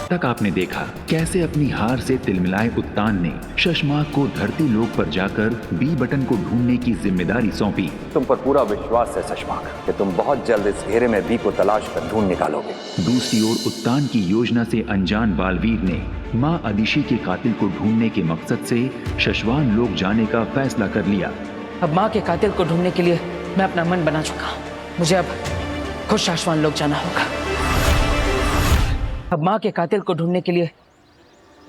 तक आपने देखा कैसे अपनी हार से तिलमिलाए उत्तान ने शशमाक को धरती लोक पर जाकर बी बटन को ढूंढने की जिम्मेदारी सौंपी। तुम पर पूरा विश्वास है शशमाक कि तुम बहुत जल्द इस घेरे में बी को तलाश कर ढूंढ निकालोगे। दूसरी ओर उत्तान की योजना से अनजान बालवीर ने माँ अदिशि के कातिल को ढूंढने के मकसद से शशवान लोक जाने का फैसला कर लिया। अब माँ के कातिल को ढूंढने के लिए मैं अपना मन बना चुका हूँ। मुझे अब खुद शशवान लोक जाना होगा। अब माँ के कातिल को ढूंढने के लिए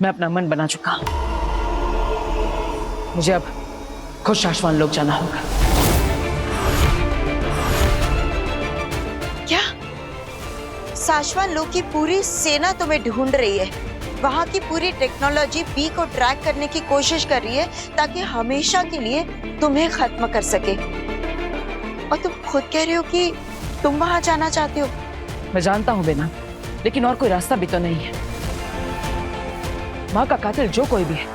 मैं अपना मन बना चुका हूँ। मुझे अब खुद शशवान लोक जाना होगा। क्या? शाश्वत लोक की पूरी सेना तुम्हें ढूंढ रही है। वहाँ की पूरी टेक्नोलॉजी बी को ट्रैक करने की कोशिश कर रही है ताकि हमेशा के लिए तुम्हें खत्म कर सके। और तुम खुद कह रहे हो कि तुम वहाँ जाना चाहते हो। मैं जानता हूँ बेना, लेकिन और कोई रास्ता भी तो नहीं है। माँ का कातिल जो कोई भी है,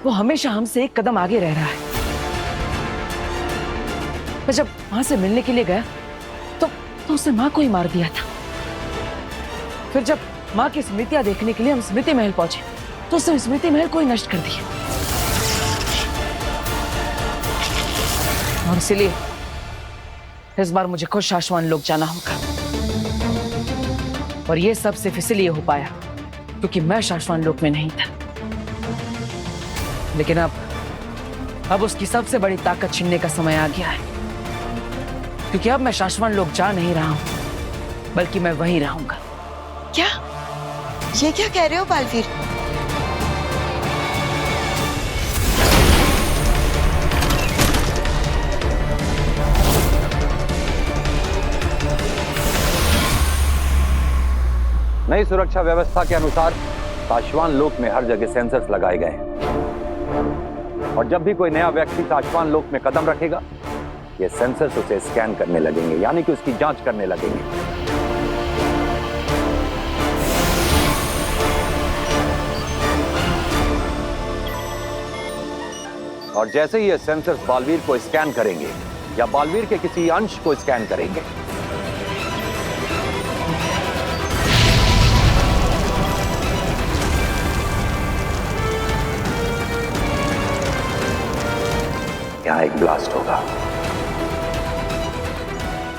वो हमेशा हमसे एक कदम आगे रह रहा है। मैं जब माँ से मिलने के लिए गया तो उसने माँ को ही मार दिया था। फिर जब माँ की स्मृतियां देखने के लिए हम स्मृति महल पहुंचे तो उसने स्मृति महल को ही नष्ट कर दिया। और इसलिए इस बार मुझे खुद शशवान लोक जाना होगा। और ये सब सिर्फ इसलिए हो पाया क्योंकि मैं शशवान लोक में नहीं था। लेकिन अब उसकी सबसे बड़ी ताकत छीनने का समय आ गया है, क्योंकि अब मैं शशवान लोक जा नहीं रहा हूं, बल्कि मैं वहीं रहूंगा। क्या? ये क्या कह रहे हो बालवीर? नई सुरक्षा व्यवस्था के अनुसार शाश्वान लोक में हर जगह सेंसर्स लगाए गए हैं और जब भी कोई नया व्यक्ति शाश्वान लोक में कदम रखेगा, ये सेंसर्स उसे स्कैन करने लगेंगे, यानी कि उसकी जांच करने लगेंगे। और जैसे ही ये सेंसर्स बालवीर को स्कैन करेंगे या बालवीर के किसी अंश को स्कैन करेंगे, यहाँ एक ब्लास्ट होगा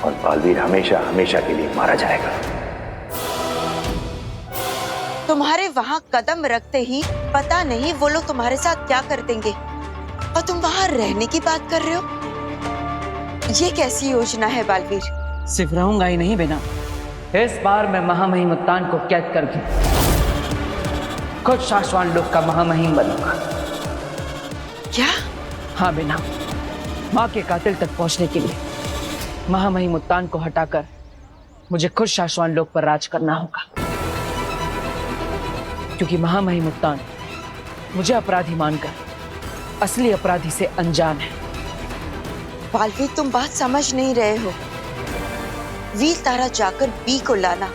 और बालवीर हमेशा हमेशा के लिए मारा जाएगा। तुम्हारे वहाँ कदम रखते ही पता नहीं वो लोग तुम्हारे साथ क्या कर देंगे, और तुम वहाँ रहने की बात कर रहे हो। ये कैसी योजना है बालवीर? सिर्फ रहूंगा ही नहीं बेना, इस बार मैं महामहिम उत्तान को कैद करके खुद शशवान लोक का महामहिम बनूंगा। क्या? हाँ बेना, माँ के कातिल तक पहुंचने के लिए महामहिम उत्तान को हटाकर मुझे खुद शशवान लोक पर राज करना होगा, क्योंकि महामहिम उत्तान मुझे अपराधी मानकर असली अपराधी से अनजान है। बालवीर, तुम बात समझ नहीं रहे हो। वीर तारा जाकर बी को लाना,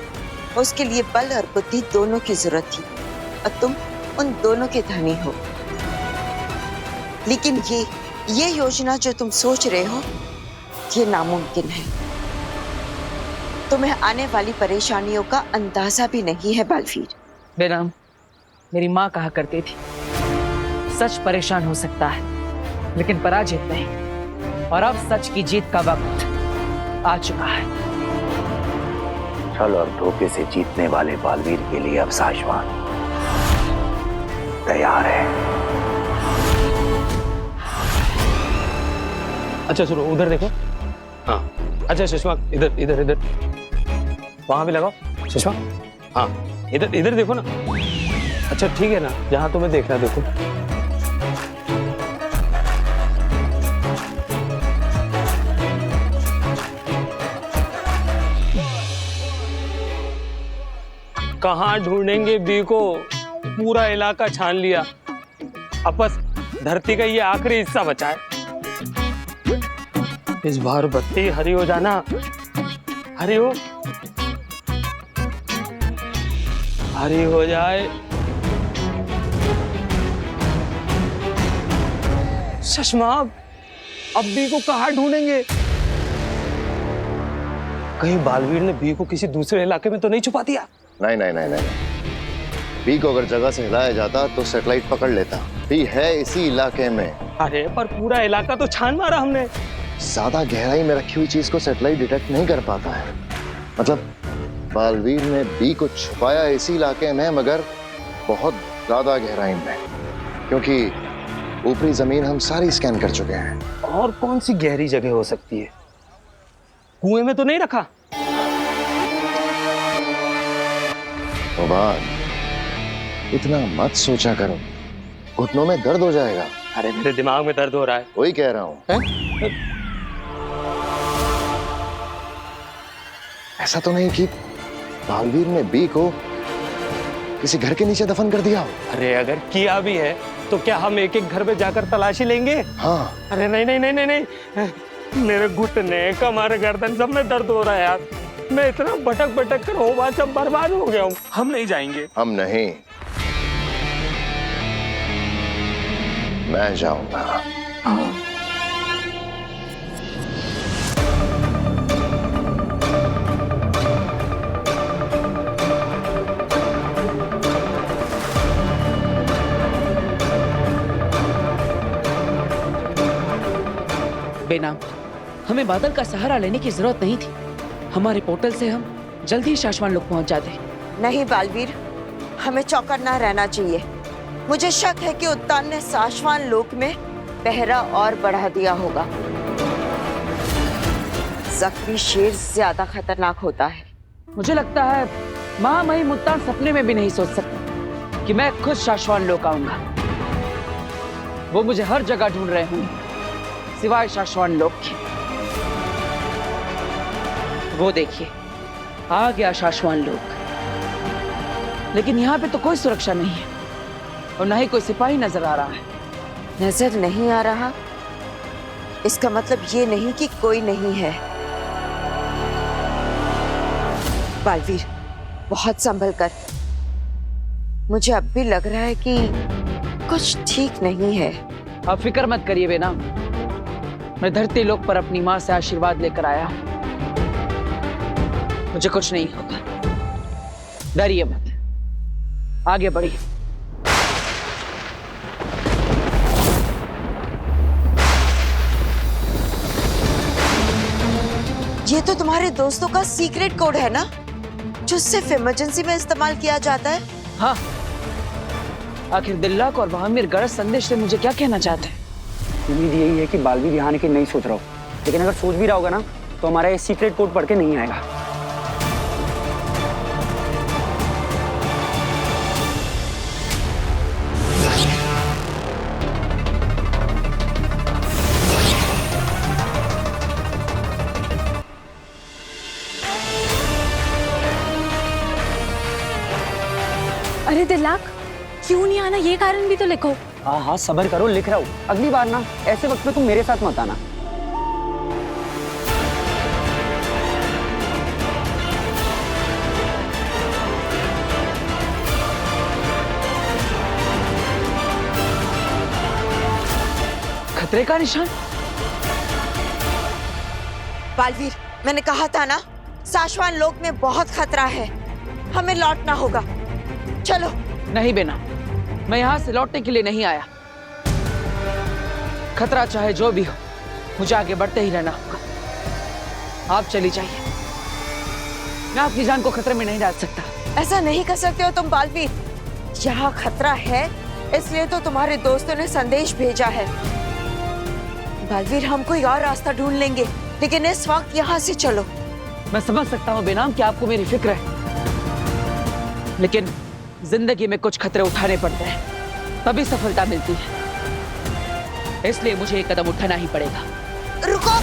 उसके लिए बल और बुद्धि दोनों की जरूरत थी, और तुम उन दोनों के धनी हो। लेकिन ये योजना जो तुम सोच रहे हो, ये नामुमकिन है। तुम्हें आने वाली परेशानियों का अंदाजा भी नहीं है बालवीर। बेनाम, मेरी माँ कहा करती थी, सच परेशान हो सकता है लेकिन पराजित नहीं। और अब सच की जीत का वक्त आ चुका है। छल और धोखे से जीतने वाले बालवीर के लिए अब शाश्वान तैयार है। अच्छा सुनो, उधर देखो। हाँ, अच्छा शशवाक, इधर इधर इधर, वहां भी लगाओ शशवाक। हाँ, इधर इधर देखो ना। अच्छा ठीक है ना, जहां तुम्हें देखना देखो। कहाँ ढूंढेंगे बी को? पूरा इलाका छान लिया, अब बस धरती का ये आखिरी हिस्सा बचा है। इस बार बत्ती हरी हो जाना, हरी हो, हरी हो जाए। शशमाक, अब बी को कहाँ ढूंढेंगे? कहीं बालवीर ने बी को किसी दूसरे इलाके में तो नहीं छुपा दिया? नहीं नहीं नहीं नहीं, बी को अगर जगह से हिलाया जाता तो सैटेलाइट पकड़ लेता। बी है इसी इलाके में। अरे पर पूरा इलाका तो छान मारा हमने। ज्यादा गहराई में रखी हुई चीज को सैटेलाइट डिटेक्ट नहीं कर पाता है। मतलब बालवीर ने बी को छुपाया इसी इलाके में, मगर बहुत ज्यादा गहराई में, क्योंकि ऊपरी जमीन हम सारी स्कैन कर चुके हैं। और कौन सी गहरी जगह हो सकती है? कुएं में तो नहीं रखा? तो बात इतना मत सोचा करो, घुटनों में दर्द हो जाएगा। अरे मेरे दिमाग में दर्द हो रहा है। वही कह रहा हूं। ऐसा तो नहीं कि बालवीर ने बी को किसी घर के नीचे दफन कर दिया हो? अरे अगर किया भी है तो क्या हम एक एक घर में जाकर तलाशी लेंगे? हाँ। अरे नहीं नहीं नहीं नहीं नहीं, मेरे घुटने, कमर, गर्दन सब में दर्द हो रहा है यार। मैं इतना भटक भटक कर हो बात सब बर्बाद हो गया हूँ। हम नहीं जाएंगे। हम नहीं, मैं जाऊंगा। बेनाम, हमें बादल का सहारा लेने की जरूरत नहीं थी। हमारे पोर्टल से हम जल्दी ही शाश्वान लोक पहुंच जाते। नहीं बालवीर, हमें चौकन्ना रहना चाहिए। मुझे शक है कि उत्तान ने शाश्वान लोक में पहरा और बढ़ा दिया होगा। जख्मी शेर ज्यादा खतरनाक होता है। मुझे लगता है महामहिम उत्तान सपने में भी नहीं सोच सकते कि मैं खुद शाश्वान लोक आऊंगा। वो मुझे हर जगह ढूंढ रहे होंगे सिवाय शाश्वान लोक के। वो देखिए, आ गया शाश्वान लोक। लेकिन यहाँ पे तो कोई सुरक्षा नहीं है और ना ही कोई सिपाही नजर आ रहा है। नजर नहीं आ रहा, इसका मतलब ये नहीं कि कोई नहीं है। बालवीर, बहुत संभल कर। मुझे अब भी लग रहा है कि कुछ ठीक नहीं है। आप फिक्र मत करिए बेनाम, मैं धरती लोक पर अपनी माँ से आशीर्वाद लेकर आया हूं। मुझे कुछ नहीं होगा, डरिए मत, आगे बढ़िए। ये तो तुम्हारे दोस्तों का सीक्रेट कोड है ना, जो सिर्फ इमरजेंसी में इस्तेमाल किया जाता है? हाँ, आखिर दिल्लाक और बहामिर गरज संदेश से मुझे क्या कहना चाहते हैं? उम्मीद यही है कि बालवीर यहाँ आने की नहीं सोच रहा हो, लेकिन अगर सोच भी रहा होगा ना तो हमारा ये सीक्रेट कोड पढ़ के नहीं आएगा। अरे दिल्लाक, क्यों नहीं आना, ये कारण भी तो लिखो। हाँ हाँ सब्र करो, लिख रहा हूँ। अगली बार ना ऐसे वक्त में तुम मेरे साथ मत आना। खतरे का निशान? बालवीर, मैंने कहा था ना, शाश्वान लोक में बहुत खतरा है। हमें लौटना होगा। चलो। नहीं बेना, मैं यहाँ से लौटने के लिए नहीं आया। खतरा चाहे जो भी हो, मुझे आगे बढ़ते ही रहना होगा। आप चली जाइए, मैं आपकी जान को खतरे में नहीं डाल सकता। ऐसा नहीं कर सकते हो तुम बालवीर। यहाँ खतरा है, इसलिए तो तुम्हारे दोस्तों ने संदेश भेजा है। बालवीर, हम कोई और रास्ता ढूंढ लेंगे, लेकिन इस वक्त यहाँ से चलो। मैं समझ सकता हूँ बेनाम कि आपको मेरी फिक्र है, लेकिन जिंदगी में कुछ खतरे उठाने पड़ते हैं, तभी सफलता मिलती है। इसलिए मुझे एक कदम उठाना ही पड़ेगा। रुको।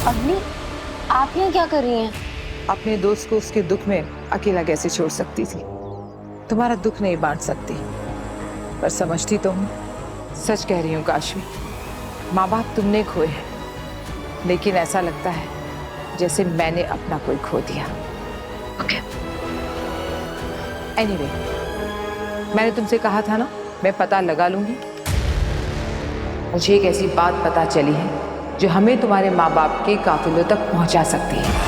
अग्नि, आप यहाँ क्या कर रही हैं? अपने दोस्त को उसके दुख में अकेला कैसे छोड़ सकती थी। तुम्हारा दुख नहीं बांट सकती, पर समझती तो हूँ। सच कह रही हूँ काशवी, माँ बाप तुमने खोए हैं, लेकिन ऐसा लगता है जैसे मैंने अपना कोई खो दिया। ओके। एनीवे, मैंने तुमसे कहा था ना, मैं पता लगा लूंगी। मुझे एक ऐसी बात पता चली है जो हमें तुम्हारे माँ बाप के काफिलों तक पहुंचा सकती है।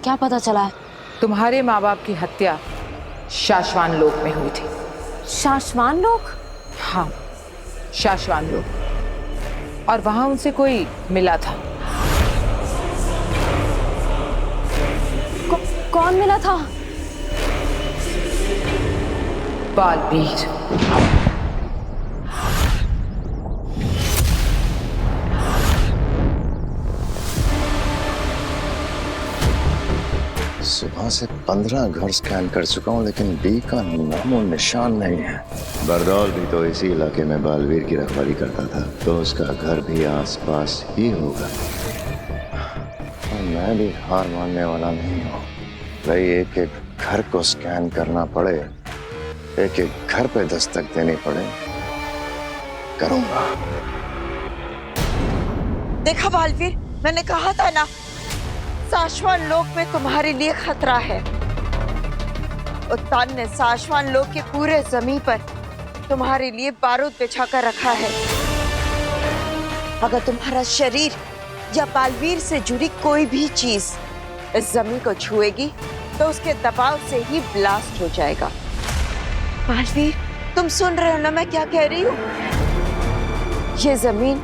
क्या पता चला है? तुम्हारे माँ बाप की हत्या शाश्वान लोक में हुई थी। शाश्वान लोक? हाँ, शाश्वान लोक। और वहां उनसे कोई मिला था। कौन मिला था? बालवीर। सुबह से 15 घर स्कैन कर चुका हूँ, लेकिन बी का नामो निशान नहीं है। बरदौल भी तो इसी इलाके में बालवीर की रखवाली करता था, तो उसका घर भी आसपास ही होगा। और मैं भी हार मानने वाला नहीं हूँ भाई। एक एक घर को स्कैन करना पड़े, एक एक घर पे दस्तक देनी पड़े, करूंगा। देखा बालवीर, मैंने कहा था ना, शाश्वान लोक में तुम्हारे लिए खतरा है। उत्तान ने शाश्वान लोक के पूरे जमीन पर तुम्हारे लिए बारूद बिछा कर रखा है। अगर तुम्हारा शरीर या बालवीर से जुड़ी कोई भी चीज इस जमीन को छुएगी तो उसके दबाव से ही ब्लास्ट हो जाएगा। बालवीर, तुम सुन रहे हो ना मैं क्या कह रही हूँ? ये जमीन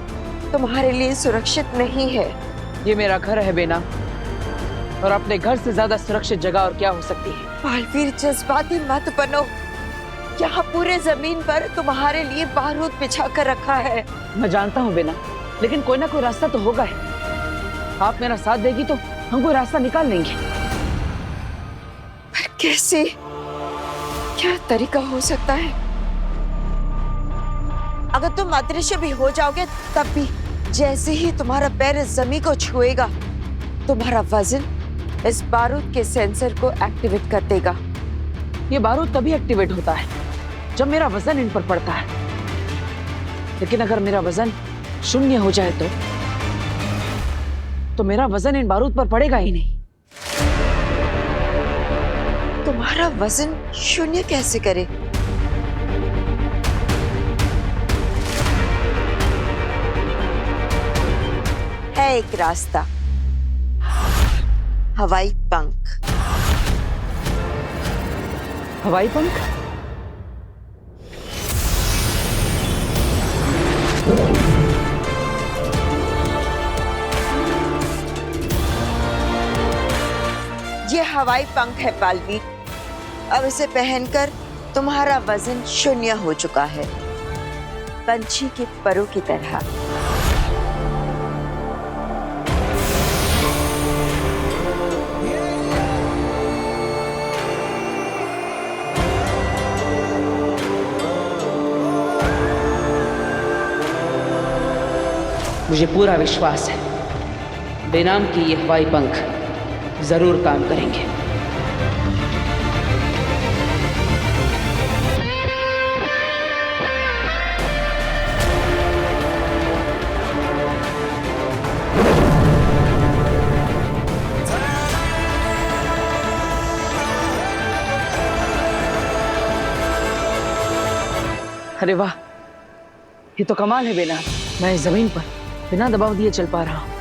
तुम्हारे लिए सुरक्षित नहीं है। ये मेरा घर है बेना, और अपने घर से ज्यादा सुरक्षित जगह और क्या हो सकती है? बालवीर, जज्बाती मत बनो। यहाँ पूरे जमीन पर तुम्हारे लिए बारूद बिछा कर रखा है। मैं जानता हूँ बेना, लेकिन कोई ना कोई रास्ता तो होगा है। आप मेरा साथ देगी तो हम कोई रास्ता निकाल लेंगे। पर कैसे? क्या तरीका हो सकता है? अगर तुम अदृश्य भी हो जाओगे तब भी जैसे ही तुम्हारा पैर इस जमीन को छुएगा, तुम्हारा वजन इस बारूद के सेंसर को एक्टिवेट कर देगा। ये बारूद तभी एक्टिवेट होता है जब मेरा वजन इन पर पड़ता है, लेकिन अगर मेरा वजन 0 हो जाए तो मेरा वजन इन बारूद पर पड़ेगा ही नहीं। तुम्हारा वजन 0 कैसे करे? है एक रास्ता, हवाई पंख। हवाई पंख? ये हवाई पंख है बालवीर। अब इसे पहनकर तुम्हारा वजन 0 हो चुका है, पंछी के परों की तरह। मुझे पूरा विश्वास है बेनाम की ये हवाई पंख जरूर काम करेंगे। अरे वाह, ये तो कमाल है बेना। मैं इस जमीन पर बिना दबाव दिए चल पा रहा हूँ।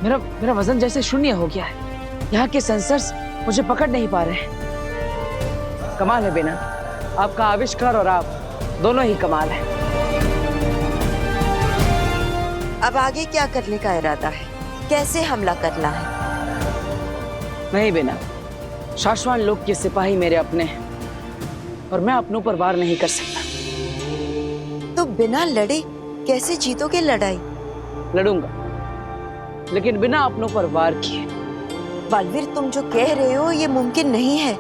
मेरा वजन जैसे 0 हो गया है। यहाँ के सेंसर्स मुझे पकड़ नहीं पा रहे हैं। कमाल है बेना, आपका आविष्कार और आप दोनों ही कमाल है। अब आगे क्या करने का इरादा है? कैसे हमला करना है? नहीं बेना, शाश्वान लोक के सिपाही मेरे अपने हैं और मैं अपनों पर वार नहीं कर सकता। तो बिना लड़े कैसे जीतोगे लड़ाई? लड़ूंगा, लेकिन बिना अपनों पर वार किए। बालवीर, तुम जो कह रहे हो ये मुमकिन नहीं है।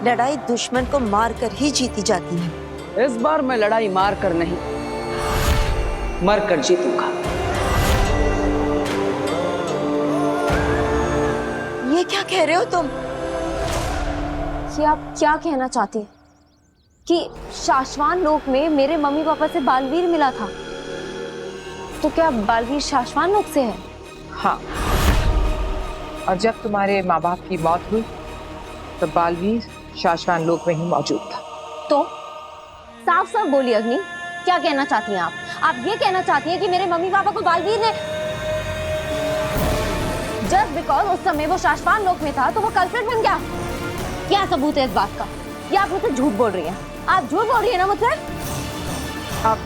लड़ाई दुश्मन को मार कर ही जीती जाती है। इस बार मैं लड़ाई मार कर नहीं, मर कर जीतूंगा। ये क्या कह रहे हो तुम? कि आप क्या कहना चाहती हैं कि शाश्वान लोक में मेरे मम्मी पापा से बालवीर मिला था, तो क्या बालवीर शाश्वान लोक से है? हाँ, और जब तुम्हारे माँ बाप की मौत हुई तो बालवीर शाश्वान लोक में ही मौजूद था। तो साफ साफ बोलिए अग्नि, क्या कहना चाहती हैं आप? आप ये कहना चाहती हैं कि मेरे मम्मी पापा को बालवीर ने जस्ट बिकॉज उस समय वो शाश्वान लोक में था तो वो कल्प्रिट बन गया? क्या सबूत है इस बात का? या आप मुझसे झूठ बोल रही हैं? आप झूठ बोल रही है ना मुझसे? अब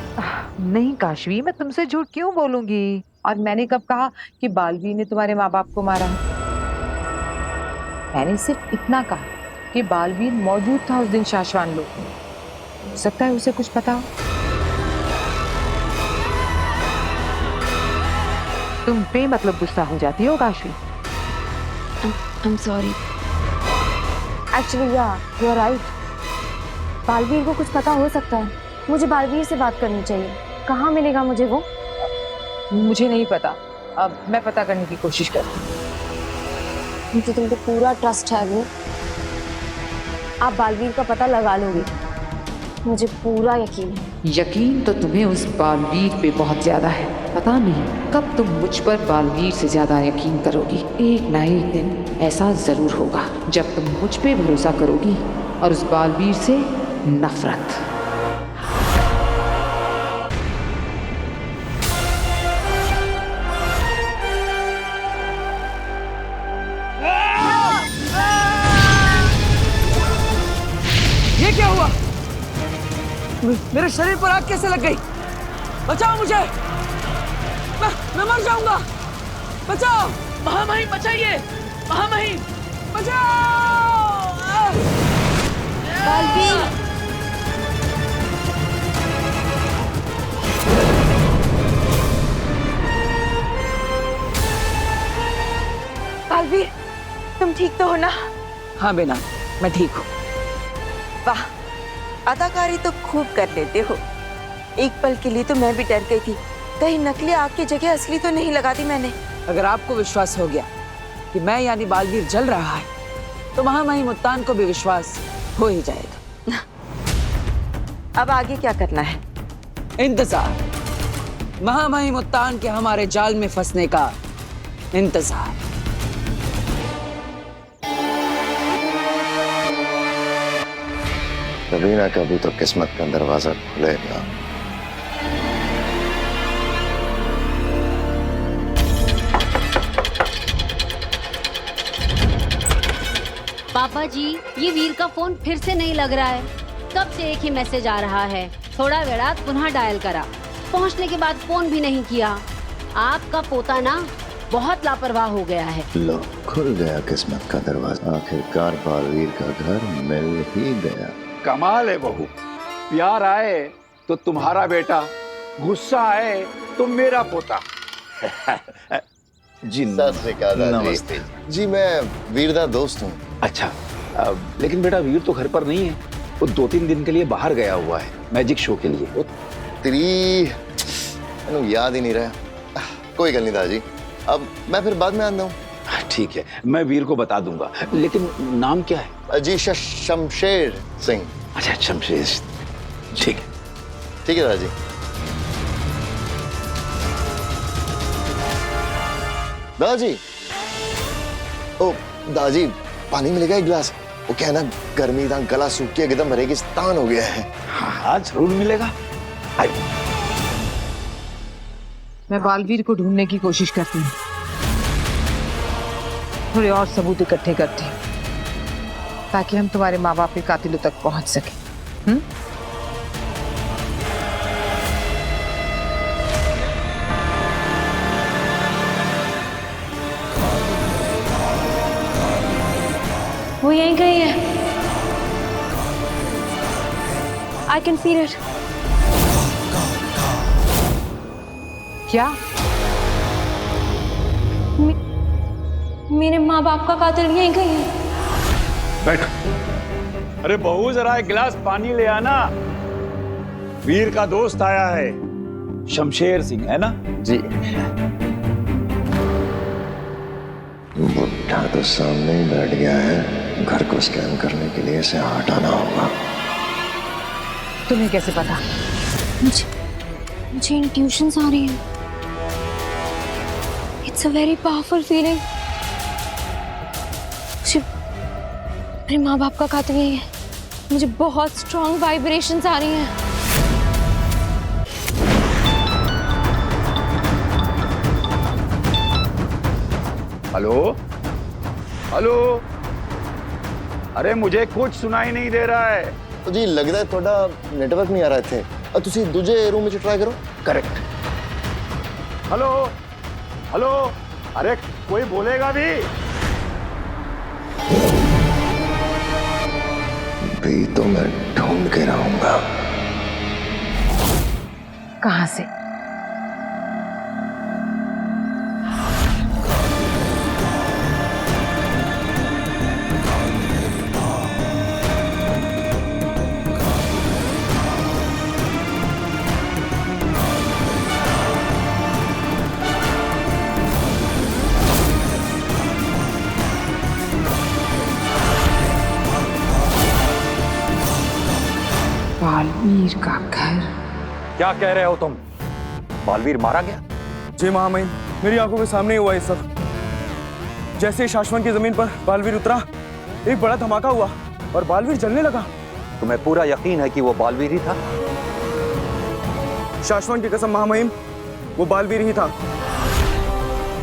नहीं काशवी, मैं तुमसे झूठ क्यों बोलूंगी? और मैंने कब कहा कि बालवीर ने तुम्हारे माँ बाप को मारा है? मैंने सिर्फ इतना कहा कि बालवीर मौजूद था उस दिन शाश्वान लोक में। हो सकता है उसे कुछ पता हो। तुम बेमतलब गुस्सा हो जाती हो Kashvi. I'm sorry. Actually, yeah, you are right. Baalveer को कुछ पता हो सकता है। मुझे बालवीर से बात करनी चाहिए। कहाँ मिलेगा मुझे वो? मुझे नहीं पता, अब मैं पता करने की कोशिश करती हूँ। मुझे तुम पे पूरा ट्रस्ट है अग्नि। आप बालवीर का पता लगा लोगे, मुझे पूरा यकीन है। यकीन तो तुम्हें उस बालवीर पे बहुत ज्यादा है। पता नहीं कब तुम मुझ पर बालवीर से ज्यादा यकीन करोगी। एक ना एक दिन ऐसा जरूर होगा जब तुम मुझ पे भरोसा करोगी और उस बालवीर से नफरत। ये क्या हुआ? मेरे शरीर पर आग कैसे लग गई? बचाओ मुझे, मैं मर जाऊंगा। बचाओ महामहिम, बचाइए महामहिम, बचाओ। बालवीर, बालवीर, तुम ठीक तो हो ना? हाँ बेना, मैं ठीक हूँ। वाह, अदाकारी तो खूब कर लेते हो। एक पल के लिए तो मैं भी डर गई थी, कहीं नकली आग की जगह असली तो नहीं लगा दी मैंने। अगर आपको विश्वास हो गया कि मैं यानी बालवीर जल रहा है, तो महामहिम उत्तान को भी विश्वास हो ही जाएगा। अब आगे क्या करना है? इंतजार, महामहिम उत्तान के हमारे जाल में फंसने का इंतजार। कभी ना कभी तो किस्मत का दरवाजा खुलेगा। पापा जी, ये वीर का फोन फिर से नहीं लग रहा है। कब से एक ही मैसेज आ रहा है। थोड़ा वेड़ा पुनः डायल करा, पहुंचने के बाद फोन भी नहीं किया। आपका पोता ना बहुत लापरवाह हो गया है। लो, खुल गया किस्मत का दरवाजा। आखिरकार बालवीर का घर मिल ही गया। कमाल है बहू, प्यार आए तो तुम्हारा बेटा, गुस्सा आए तो मेरा पोता। जी सत श्री अकाल। नमस्ते जी, मैं वीरदा दोस्त हूँ। अच्छा, लेकिन बेटा वीर तो घर पर नहीं है, वो 2-3 दिन के लिए बाहर गया हुआ है मैजिक शो के लिए। मैंने याद ही नहीं रहा। कोई गल नहीं दादी, अब मैं फिर बाद में आना हूँ। ठीक है, मैं वीर को बता दूंगा, लेकिन नाम क्या है? जी, शमशेर सिंह। अच्छा, शमशेर, ठीक है। ठीक है दादाजी। दादाजी, ओ दादाजी, पानी मिलेगा एक गिलास? वो क्या है ना, गर्मी था, गला सूख के एकदम रेगिस्तान हो गया है। हाँ, जरूर मिलेगा। मैं बालवीर को ढूंढने की कोशिश करती हूँ, थोड़े और सबूत इकट्ठे करती हूँ ताकि हम तुम्हारे माँ बाप के कातिलों तक पहुंच सके। वो यहीं कहीं है। I can feel it. क्या? मेरे माँ बाप का कातिल यहीं कहीं है। बैठ। अरे बहू, जरा एक गिलास पानी ले आना। वीर का दोस्त आया है, शमशेर सिंह, है ना? जी। बुढ़ा बैठा तो सामने ही बैठ गया है। घर को स्कैन करने के लिए इसे हटाना होगा। तुम्हें कैसे पता? मुझे इंट्यूशंस आ रही हैं। It's a very powerful feeling. मुझे अपने माँ बाप का कातिल नहीं है। मुझे बहुत स्ट्रॉन्ग वाइब्रेशंस आ रही हैं। हेलो हेलो, अरे मुझे कुछ सुनाई नहीं दे रहा है। तो जी लगता है थोड़ा नेटवर्क नहीं आ रहा थे। अब तुसी दूजे रूम में ट्राई करो। करेक्ट। हेलो हेलो, अरे कोई बोलेगा भी? भी तो मैं ढूंढ के रहूंगा। कहाँ से? बालवीर का घर। क्या कह रहे हो तुम? बालवीर मारा गया? जी महामहिम, मेरी आंखों के सामने ही हुआ ये सब। जैसे ही शाश्वन की जमीन पर बालवीर उतरा, एक बड़ा धमाका हुआ और बालवीर जलने लगा। तुम्हें पूरा यकीन है कि वो बालवीर ही था? शाश्वन की कसम महामहिम, वो बालवीर ही था।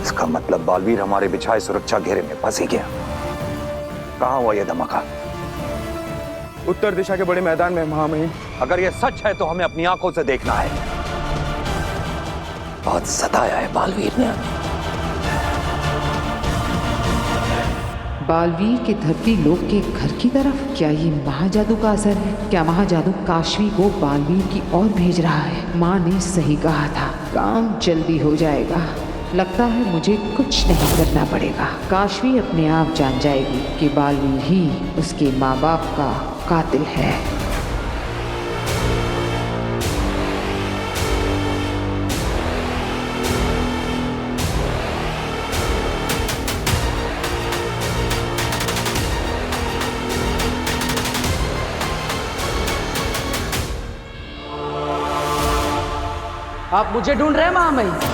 इसका मतलब बालवीर हमारे बिछाए सुरक्षा घेरे में फंस ही गया। कहाँ हुआ ये धमाका? उत्तर दिशा के बड़े मैदान में महामहिम। अगर ये सच है तो हमें अपनी आंखों से देखना है। बहुत सताया है बालवीर ने हमें। बालवीर के धरती लोक के घर की तरफ। क्या ये महाजादू का असर है? क्या महाजादू काशवी को बालवीर की ओर भेज रहा है? माँ ने सही कहा था, काम जल्दी हो जाएगा। लगता है मुझे कुछ नहीं करना पड़ेगा। काशवी अपने आप जान जाएगी कि बालवीर ही उसके माँ बाप का कातिल है। आप मुझे ढूंढ रहे हैं महामहिम?